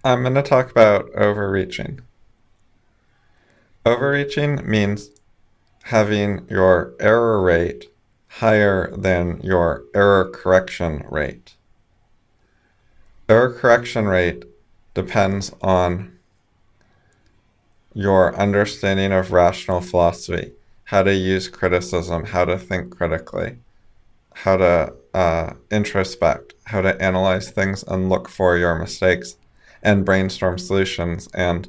I'm going to talk about overreaching. Overreaching means having your error rate higher than your error correction rate. Error correction rate depends on your understanding of rational philosophy, how to use criticism, how to think critically, how to introspect, how to analyze things and look for your mistakes and brainstorm solutions and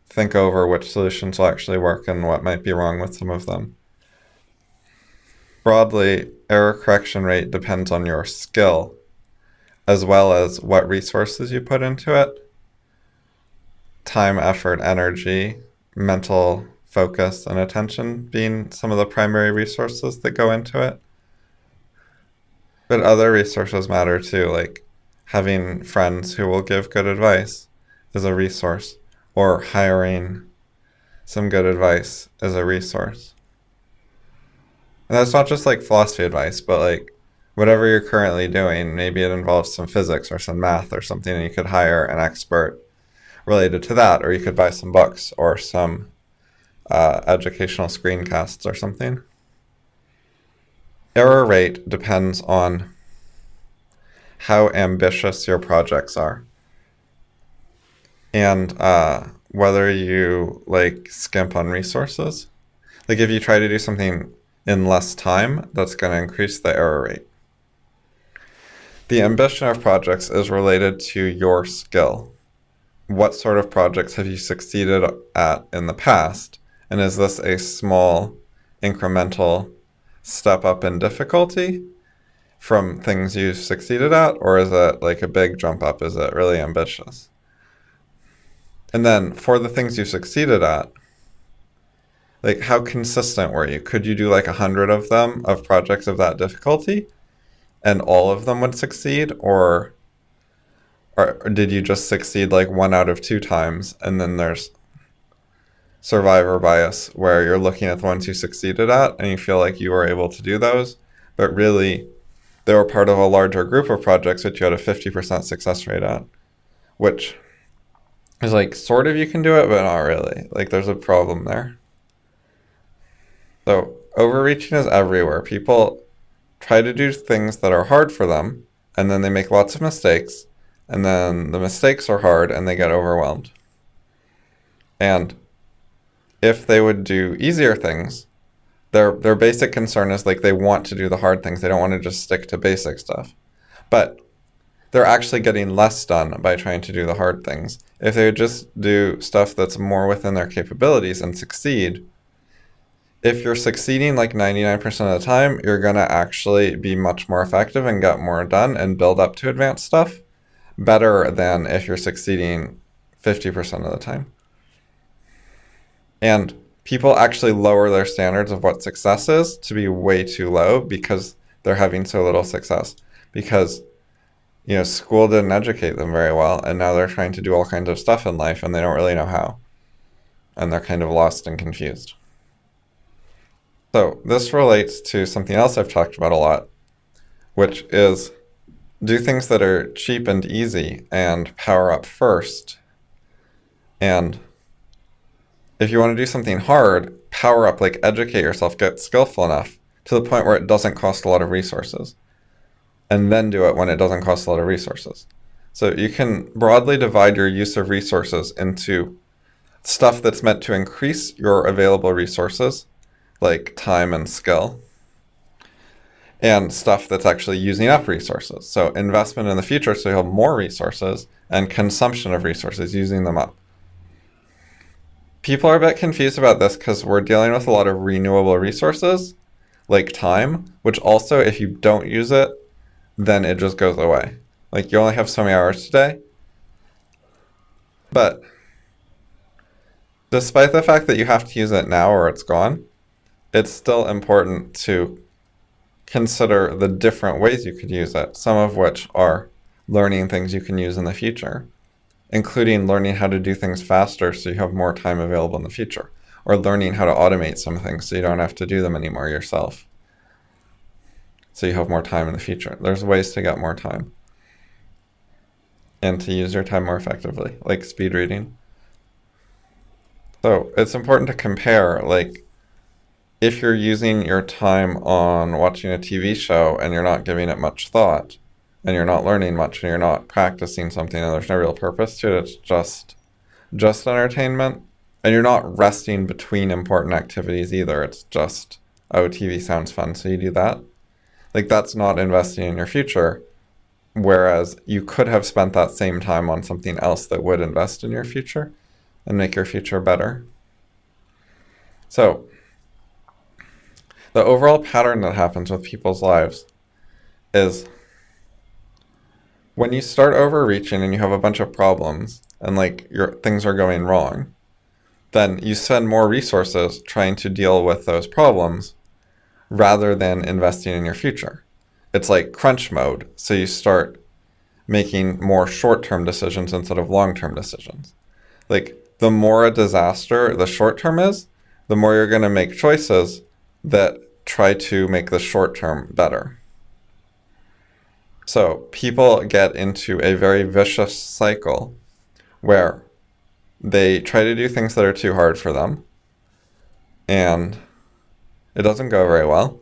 think over which solutions will actually work and what might be wrong with some of them. Broadly, error correction rate depends on your skill, as well as what resources you put into it. Time, effort, energy, mental focus, and attention being some of the primary resources that go into it. But other resources matter too, like having friends who will give good advice is a resource, or hiring some good advice is a resource. And that's not just like philosophy advice, but like whatever you're currently doing, maybe it involves some physics or some math or something, and you could hire an expert related to that, or you could buy some books or some educational screencasts or something. Error rate depends on how ambitious your projects are and whether you like skimp on resources. Like if you try to do something in less time, that's going to increase the error rate. The ambition of projects is related to your skill. What sort of projects have you succeeded at in the past? And is this a small incremental step up in difficulty from things you've succeeded at? Or is it like a big jump up? Is it really ambitious? And then for the things you succeeded at, like how consistent were you? Could you do like 100 of them of projects of that difficulty and all of them would succeed? Or did you just succeed like 1 out of 2 times and then there's survivor bias where you're looking at the ones you succeeded at and you feel like you were able to do those, but really they were part of a larger group of projects which you had a 50% success rate at, which is like sort of you can do it, but not really. Like there's a problem there. So overreaching is everywhere. People try to do things that are hard for them and then they make lots of mistakes and then the mistakes are hard and they get overwhelmed. And if they would do easier things, their basic concern is like they want to do the hard things. They don't want to just stick to basic stuff. But they're actually getting less done by trying to do the hard things. If they would just do stuff that's more within their capabilities and succeed, if you're succeeding like 99% of the time, you're going to actually be much more effective and get more done and build up to advanced stuff better than if you're succeeding 50% of the time. And people actually lower their standards of what success is to be way too low because they're having so little success. Because, school didn't educate them very well, and now they're trying to do all kinds of stuff in life, and they don't really know how. And they're kind of lost and confused. So this relates to something else I've talked about a lot, which is do things that are cheap and easy and power up first. And if you want to do something hard, power up, like educate yourself, get skillful enough to the point where it doesn't cost a lot of resources. And then do it when it doesn't cost a lot of resources. So you can broadly divide your use of resources into stuff that's meant to increase your available resources, like time and skill, and stuff that's actually using up resources. So investment in the future so you have more resources, and consumption of resources, using them up. People are a bit confused about this because we're dealing with a lot of renewable resources, like time, which also, if you don't use it, then it just goes away. Like you only have so many hours today. But despite the fact that you have to use it now or it's gone, it's still important to consider the different ways you could use it, some of which are learning things you can use in the future, including learning how to do things faster so you have more time available in the future, or learning how to automate some things so you don't have to do them anymore yourself, so you have more time in the future. There's ways to get more time. and to use your time more effectively, like speed reading. So it's important to compare, like, if you're using your time on watching a TV show and you're not giving it much thought, and you're not learning much, and you're not practicing something, and there's no real purpose to it, it's just entertainment, and you're not resting between important activities either. It's just, oh, TV sounds fun, so you do that. Like, that's not investing in your future, whereas you could have spent that same time on something else that would invest in your future and make your future better. So, the overall pattern that happens with people's lives is when you start overreaching and you have a bunch of problems and like your things are going wrong, then you spend more resources trying to deal with those problems rather than investing in your future. It's like crunch mode. So you start making more short-term decisions instead of long-term decisions. Like, the more a disaster the short term is, the more you're going to make choices that try to make the short term better. So people get into a very vicious cycle where they try to do things that are too hard for them, and it doesn't go very well.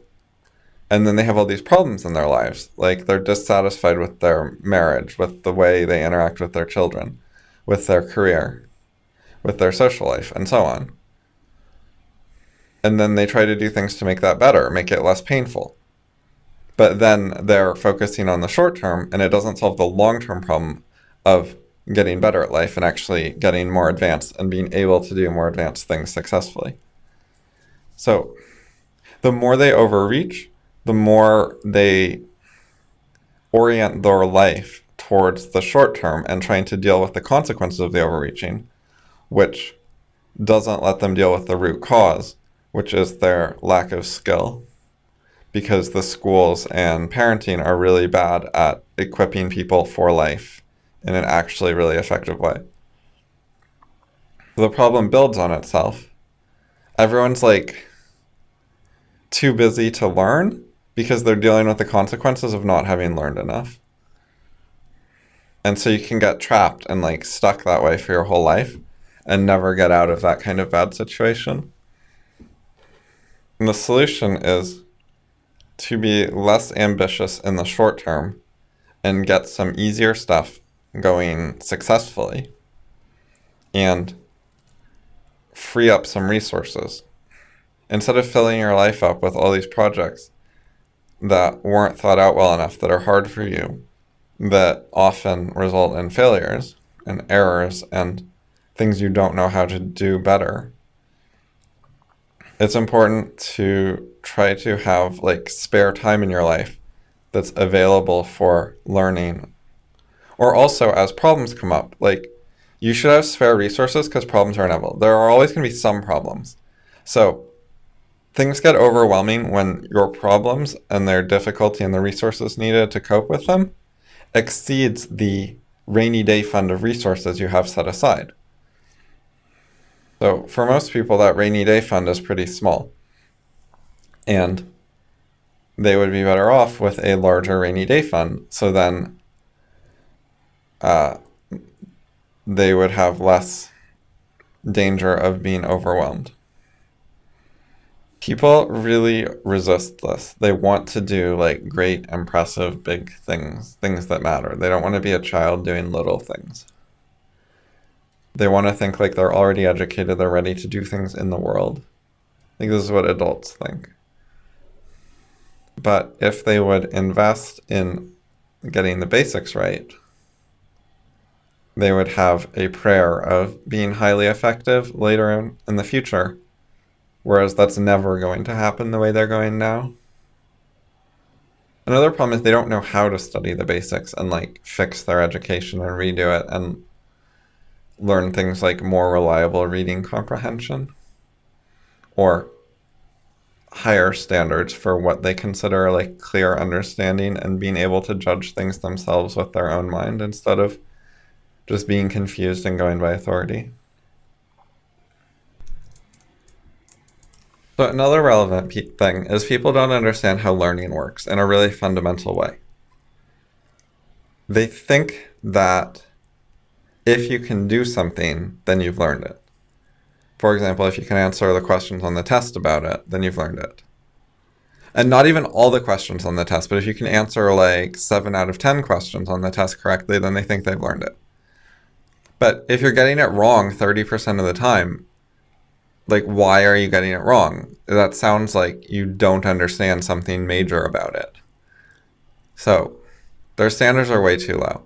And then they have all these problems in their lives, like they're dissatisfied with their marriage, with the way they interact with their children, with their career, with their social life, and so on. And then they try to do things to make that better, make it less painful. But then they're focusing on the short term, and it doesn't solve the long-term problem of getting better at life and actually getting more advanced and being able to do more advanced things successfully. So the more they overreach, the more they orient their life towards the short term and trying to deal with the consequences of the overreaching, which doesn't let them deal with the root cause, which is their lack of skill, because the schools and parenting are really bad at equipping people for life in an actually really effective way. The problem builds on itself. Everyone's like too busy to learn because they're dealing with the consequences of not having learned enough. And so you can get trapped and like stuck that way for your whole life and never get out of that kind of bad situation. And the solution is to be less ambitious in the short term and get some easier stuff going successfully and free up some resources. Instead of filling your life up with all these projects that weren't thought out well enough, that are hard for you, that often result in failures and errors and things you don't know how to do better, it's important to try to have like spare time in your life that's available for learning. Or also, as problems come up, like, you should have spare resources because problems are inevitable. There are always going to be some problems. So things get overwhelming when your problems and their difficulty and the resources needed to cope with them exceeds the rainy day fund of resources you have set aside. So for most people, that rainy day fund is pretty small, and they would be better off with a larger rainy day fund. So then they would have less danger of being overwhelmed. People really resist this. They want to do like great, impressive, big things that matter. They don't want to be a child doing little things. They want to think like they're already educated, they're ready to do things in the world. I think this is what adults think. But if they would invest in getting the basics right, they would have a prayer of being highly effective later in the future, whereas that's never going to happen the way they're going now. Another problem is they don't know how to study the basics and like fix their education and redo it and learn things like more reliable reading comprehension or higher standards for what they consider like clear understanding and being able to judge things themselves with their own mind instead of just being confused and going by authority. So another relevant thing is people don't understand how learning works in a really fundamental way. They think that if you can do something, then you've learned it. For example, if you can answer the questions on the test about it, then you've learned it. And not even all the questions on the test, but if you can answer like 7 out of 10 questions on the test correctly, then they think they've learned it. But if you're getting it wrong 30% of the time, like, why are you getting it wrong? That sounds like you don't understand something major about it. So their standards are way too low.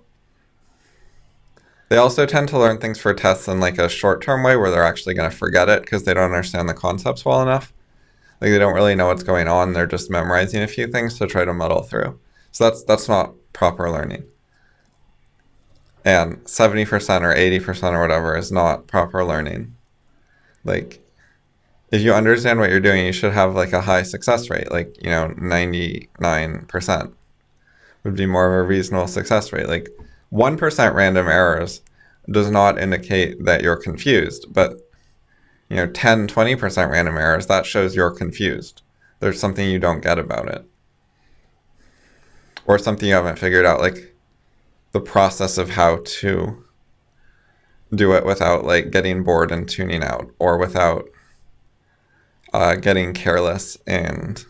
They also tend to learn things for tests in like a short-term way where they're actually going to forget it because they don't understand the concepts well enough. Like, they don't really know what's going on. They're just memorizing a few things to try to muddle through. So that's not proper learning. And 70% or 80% or whatever is not proper learning. Like, if you understand what you're doing, you should have like a high success rate, like, 99% would be more of a reasonable success rate. Like, 1% random errors does not indicate that you're confused, but 10, 20% random errors, that shows you're confused. There's something you don't get about it. Or something you haven't figured out, like the process of how to do it without like getting bored and tuning out, or without getting careless, and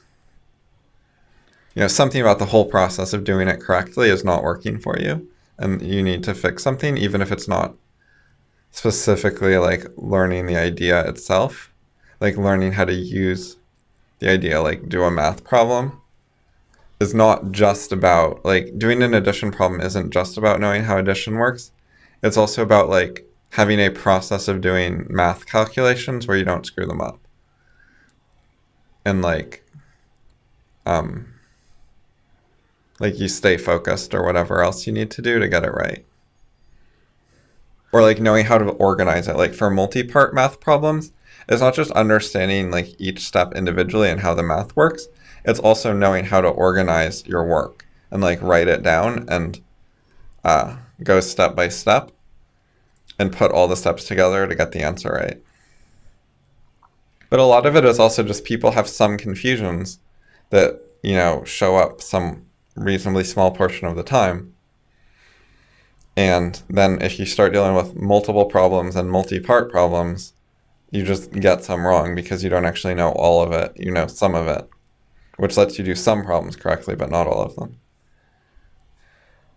something about the whole process of doing it correctly is not working for you, and you need to fix something, even if it's not specifically like learning the idea itself, like learning how to use the idea, like do a math problem is not just about, like, doing an addition problem isn't just about knowing how addition works. It's also about like having a process of doing math calculations where you don't screw them up. And like you stay focused or whatever else you need to do to get it right. Or like knowing how to organize it. Like for multi-part math problems, it's not just understanding like each step individually and how the math works. It's also knowing how to organize your work and like write it down and go step by step and put all the steps together to get the answer right. But a lot of it is also just people have some confusions that, show up some reasonably small portion of the time. And then if you start dealing with multiple problems and multi-part problems, you just get some wrong because you don't actually know all of it. You know some of it, which lets you do some problems correctly, but not all of them.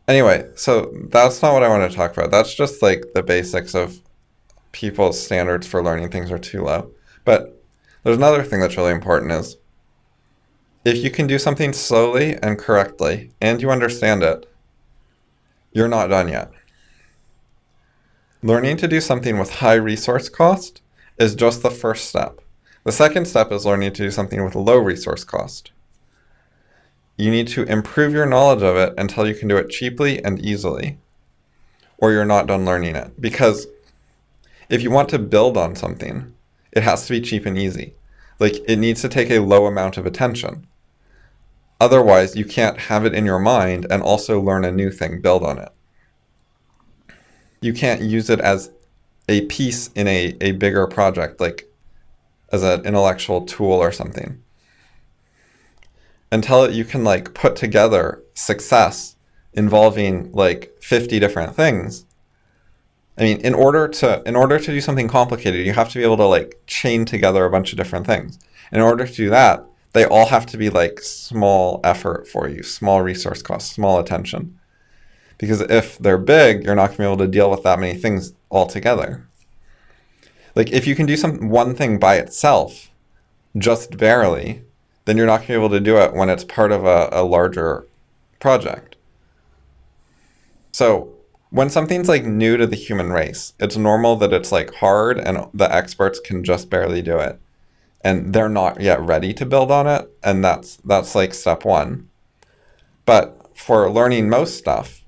Anyway, so that's not what I want to talk about. That's just like the basics of people's standards for learning things are too low. But there's another thing that's really important is if you can do something slowly and correctly and you understand it, you're not done yet. Learning to do something with high resource cost is just the first step. The second step is learning to do something with low resource cost. You need to improve your knowledge of it until you can do it cheaply and easily, or you're not done learning it. Because if you want to build on something, it has to be cheap and easy. Like, it needs to take a low amount of attention. Otherwise, you can't have it in your mind and also learn a new thing, build on it. You can't use it as a piece in a bigger project, like as an intellectual tool or something. Until you can like put together success involving like 50 different things. I mean, in order to do something complicated, you have to be able to like chain together a bunch of different things. In order to do that, they all have to be like small effort for you, small resource cost, small attention. Because if they're big, you're not going to be able to deal with that many things all together. Like if you can do one thing by itself, just barely, then you're not going to be able to do it when it's part of a larger project. So when something's like new to the human race, it's normal that it's like hard and the experts can just barely do it. And they're not yet ready to build on it. And that's like step one. But for learning most stuff,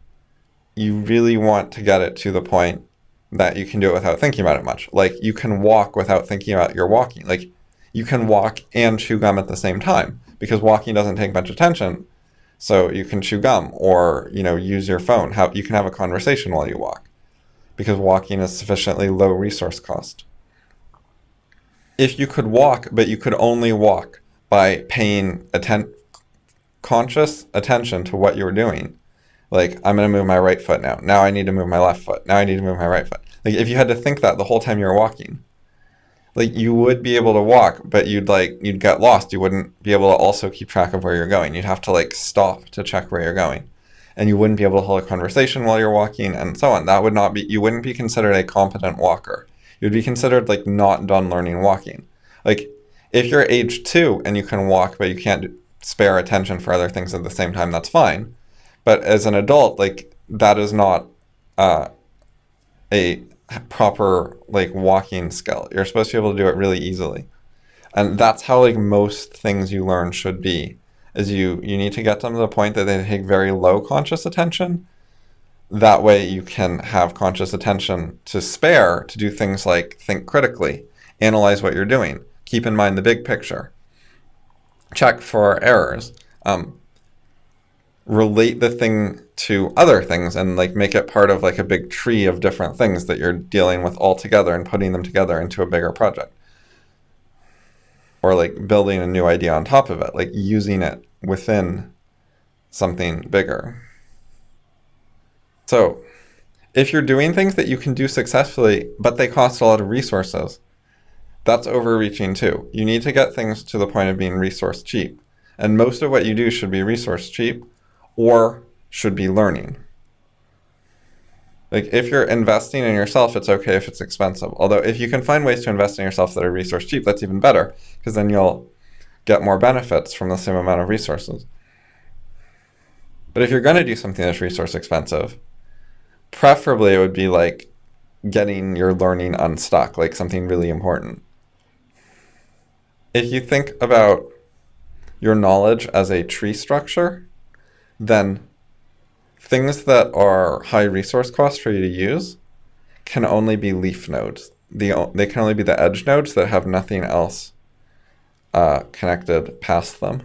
you really want to get it to the point that you can do it without thinking about it much. Like you can walk without thinking about your walking. Like you can walk and chew gum at the same time because walking doesn't take much attention. So you can chew gum or, use your phone. You can have a conversation while you walk because walking is sufficiently low resource cost. If you could walk, but you could only walk by paying conscious attention to what you were doing, Like, I'm going to move my right foot now. Now I need to move my left foot. Now I need to move my right foot. Like, if you had to think that the whole time you were walking, like, you would be able to walk, but you'd get lost. You wouldn't be able to also keep track of where you're going. You'd have to like stop to check where you're going. And you wouldn't be able to hold a conversation while you're walking and so on. That would not be, you wouldn't be considered a competent walker. You'd be considered like not done learning walking. Like, if you're age 2 and you can walk, but you can't spare attention for other things at the same time, that's fine. But as an adult, like, that is not a proper like walking skill. You're supposed to be able to do it really easily. And that's how like most things you learn should be, is you need to get them to the point that they take very low conscious attention. That way you can have conscious attention to spare to do things like think critically, analyze what you're doing, keep in mind the big picture, check for errors, relate the thing to other things and like make it part of like a big tree of different things that you're dealing with all together and putting them together into a bigger project. Or like building a new idea on top of it, like using it within something bigger. So if you're doing things that you can do successfully, but they cost a lot of resources, that's overreaching too. You need to get things to the point of being resource cheap. And most of what you do should be resource cheap or should be learning. Like, if you're investing in yourself, it's okay if it's expensive. Although if you can find ways to invest in yourself that are resource cheap, that's even better, because then you'll get more benefits from the same amount of resources. But if you're going to do something that's resource expensive, preferably it would be like getting your learning unstuck, like something really important. If you think about your knowledge as a tree structure, then things that are high resource cost for you to use can only be leaf nodes. They can only be the edge nodes that have nothing else connected past them.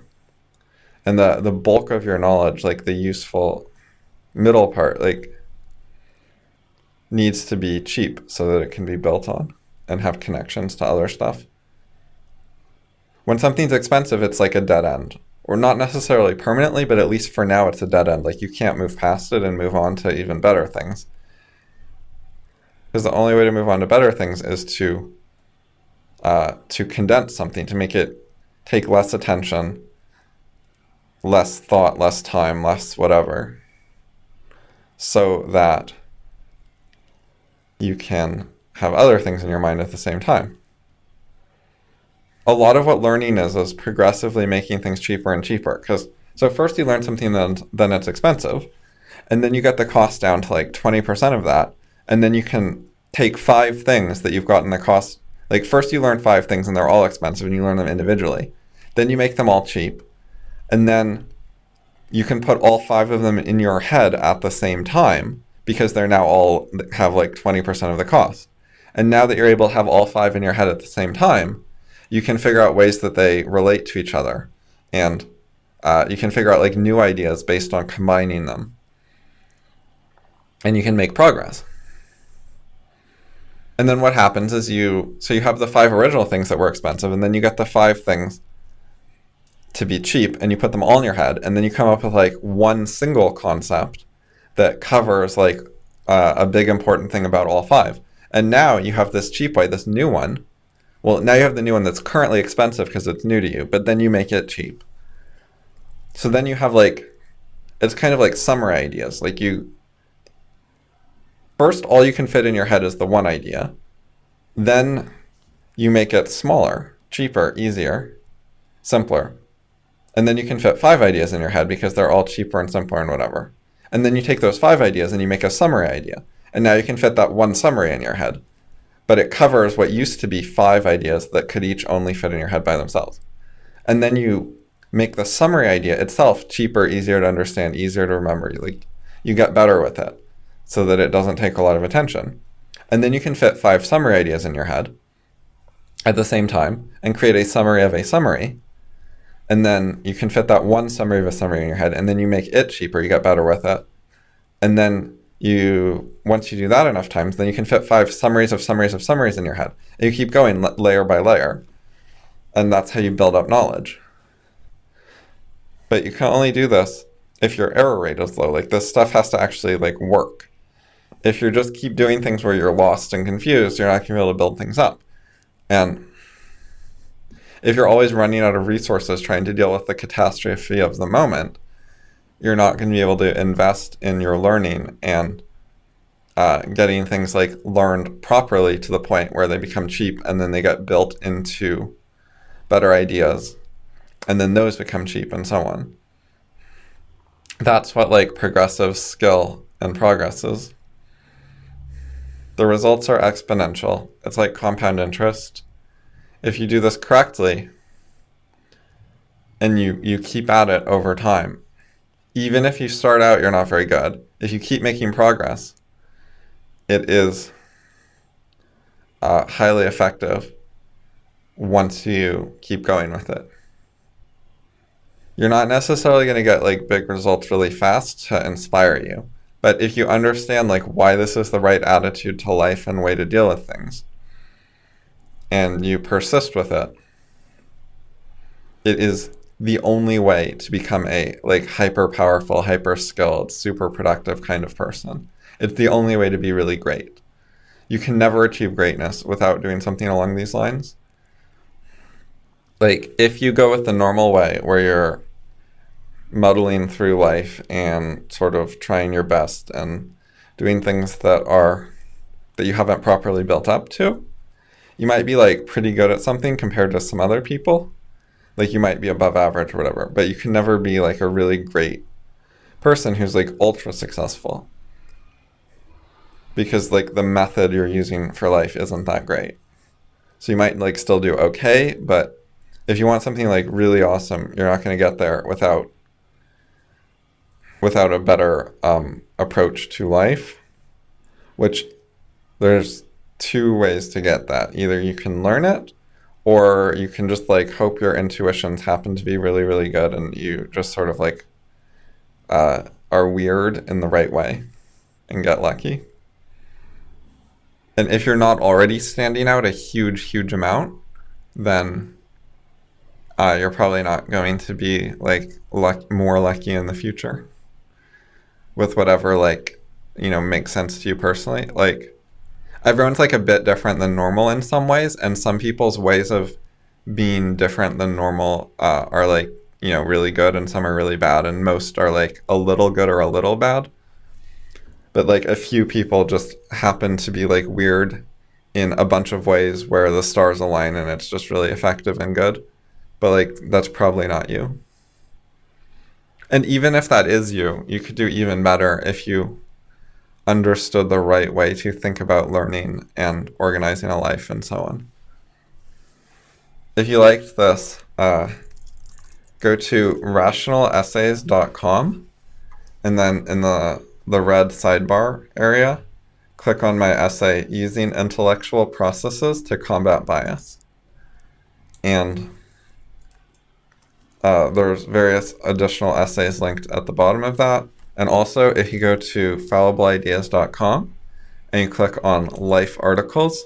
And the bulk of your knowledge, like the useful middle part, like needs to be cheap so that it can be built on and have connections to other stuff. When something's expensive, it's like a dead end. Or not necessarily permanently, but at least for now it's a dead end. Like, you can't move past it and move on to even better things. Because the only way to move on to better things is to condense something, to make it take less attention, less thought, less time, less whatever, so that you can have other things in your mind at the same time. A lot of what learning is progressively making things cheaper and cheaper. So first you learn something, then it's expensive, and then you get the cost down to like 20% of that, and then you can take 5 things that you've gotten the cost. Like, first you learn 5 things and they're all expensive and you learn them individually. Then you make them all cheap, and then you can put all 5 of them in your head at the same time, because they're now all have like 20% of the cost. And now that you're able to have all 5 in your head at the same time, you can figure out ways that they relate to each other. And you can figure out like new ideas based on combining them. And you can make progress. And then what happens is you have the 5 original things that were expensive, and then you get the 5 things to be cheap, and you put them all in your head, and then you come up with like one single concept that covers like a big important thing about all 5. And now you have this cheap way, this new one. Well, now you have the new one that's currently expensive because it's new to you, but then you make it cheap. So then you have like, it's kind of like summary ideas. Like, first, all you can fit in your head is the one idea. Then you make it smaller, cheaper, easier, simpler. And then you can fit 5 ideas in your head because they're all cheaper and simpler and whatever. And then you take those 5 ideas and you make a summary idea. And now you can fit that one summary in your head. But it covers what used to be 5 ideas that could each only fit in your head by themselves. And then you make the summary idea itself cheaper, easier to understand, easier to remember. Like, you get better with it so that it doesn't take a lot of attention. And then you can fit 5 summary ideas in your head at the same time and create a summary of a summary. And then you can fit that one summary of a summary in your head, and then you make it cheaper, you get better with it. And then once you do that enough times, then you can fit 5 summaries of summaries of summaries in your head. And you keep going layer by layer. And that's how you build up knowledge. But you can only do this if your error rate is low. Like, this stuff has to actually like work. If you just keep doing things where you're lost and confused, you're not going to be able to build things up. And if you're always running out of resources trying to deal with the catastrophe of the moment, you're not going to be able to invest in your learning and getting things like learned properly to the point where they become cheap, and then they get built into better ideas, and then those become cheap, and so on. That's what like progressive skill and progress is. The results are exponential. It's like compound interest. If you do this correctly and you keep at it over time, even if you start out you're not very good, if you keep making progress, it is highly effective once you keep going with it. You're not necessarily going to get like big results really fast to inspire you, but if you understand like why this is the right attitude to life and way to deal with things, and you persist with it, it is the only way to become a like hyper powerful, hyper skilled, super productive kind of person. It's the only way to be really great. You can never achieve greatness without doing something along these lines. Like, if you go with the normal way where you're muddling through life and sort of trying your best and doing things that you haven't properly built up to, you might be like pretty good at something compared to some other people. Like, you might be above average or whatever, but you can never be like a really great person who's like ultra successful, because like the method you're using for life isn't that great. So you might like still do okay, but if you want something like really awesome, you're not going to get there without a better approach to life, which there's two ways to get that. Either you can learn it, or you can just like hope your intuitions happen to be really, really good and you just sort of like are weird in the right way and get lucky. And if you're not already standing out a huge, huge amount, then you're probably not going to be like more lucky in the future with whatever like, makes sense to you personally. Like, everyone's like a bit different than normal in some ways, and some people's ways of being different than normal are like, really good, and some are really bad, and most are like a little good or a little bad. But like a few people just happen to be like weird in a bunch of ways where the stars align and it's just really effective and good. But like, that's probably not you. And even if that is you, you could do even better if you understood the right way to think about learning and organizing a life and so on. If you liked this, go to rationalessays.com, and then in the red sidebar area, click on my essay, Using Intellectual Processes to Combat Bias. And there's various additional essays linked at the bottom of that. And also, if you go to fallibleideas.com and you click on Life Articles,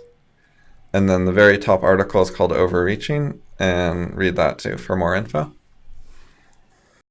and then the very top article is called Overreaching, and read that too for more info.